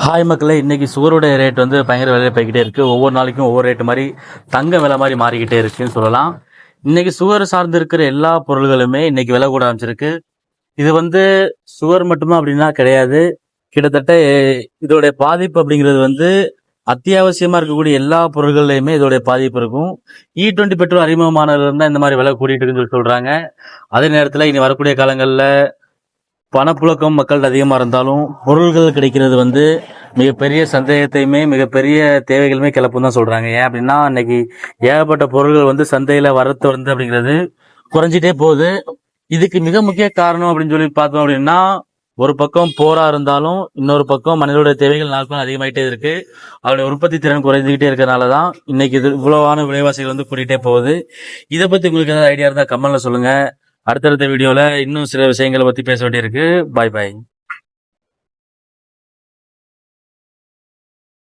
Hi மக்களே, இன்னைக்கு சுகருடைய rate வந்து பயங்கர விலையில போய்கிட்டே இருக்கு. ஒவ்வொரு நாளைக்கும் ஒவ்வொரு ரேட்டு மாதிரி தங்க விலை மாதிரி மாறிக்கிட்டே இருக்குன்னு சொல்லலாம். இன்னைக்கு சுகர் சார்ந்து இருக்கிற எல்லா பொருள்களுமே இன்னைக்கு விலை கூட ஆரம்பிச்சிருக்கு. இது வந்து சுகர் மட்டுமா அப்படின்னா கிடையாது. கிட்டத்தட்ட இதோடைய பாதிப்பு அப்படிங்கிறது வந்து அத்தியாவசியமா இருக்கக்கூடிய எல்லா பொருள்கள்லையுமே இதோடைய பாதிப்பு இருக்கும். E20 பெட்ரோல் அறிமுகமானதுல இருந்தா இந்த மாதிரி விலை கூட்டிட்டு இருக்குன்னு சொல்லி சொல்றாங்க. அதே நேரத்தில் இனி வரக்கூடிய காலங்களில் பணப்புழக்கம் மக்கள் அதிகமாக இருந்தாலும் பொருள்கள் கிடைக்கிறது வந்து மிகப்பெரிய சந்தேகத்தையுமே மிகப்பெரிய தேவைகளுமே கிளப்புன்னு தான் சொல்றாங்க. ஏன் அப்படின்னா இன்னைக்கு ஏகப்பட்ட பொருள்கள் வந்து சந்தையில வரத்து வந்து அப்படிங்கிறது குறைஞ்சிட்டே போகுது. இதுக்கு மிக முக்கிய காரணம் அப்படின்னு சொல்லி பார்த்தோம் அப்படின்னா, ஒரு பக்கம் போரா இருந்தாலும் இன்னொரு பக்கம் மனிதனுடைய தேவைகள் நாளுக்கு அதிகமாயிட்டே இருக்கு. அவருடைய உற்பத்தி திறன் குறைஞ்சிக்கிட்டே இருக்கிறனாலதான் இன்னைக்கு இது இவ்வளவான விலைவாசிகள் வந்து கூட்டிகிட்டே போகுது. இதை பத்தி உங்களுக்கு ஏதாவது ஐடியா இருந்தா கமெண்ட்ல சொல்லுங்க. அடுத்தடுத்த வீடியோல இன்னும் சில விஷயங்களை பத்தி பேச வேண்டியிருக்கு. பாய் பாய்.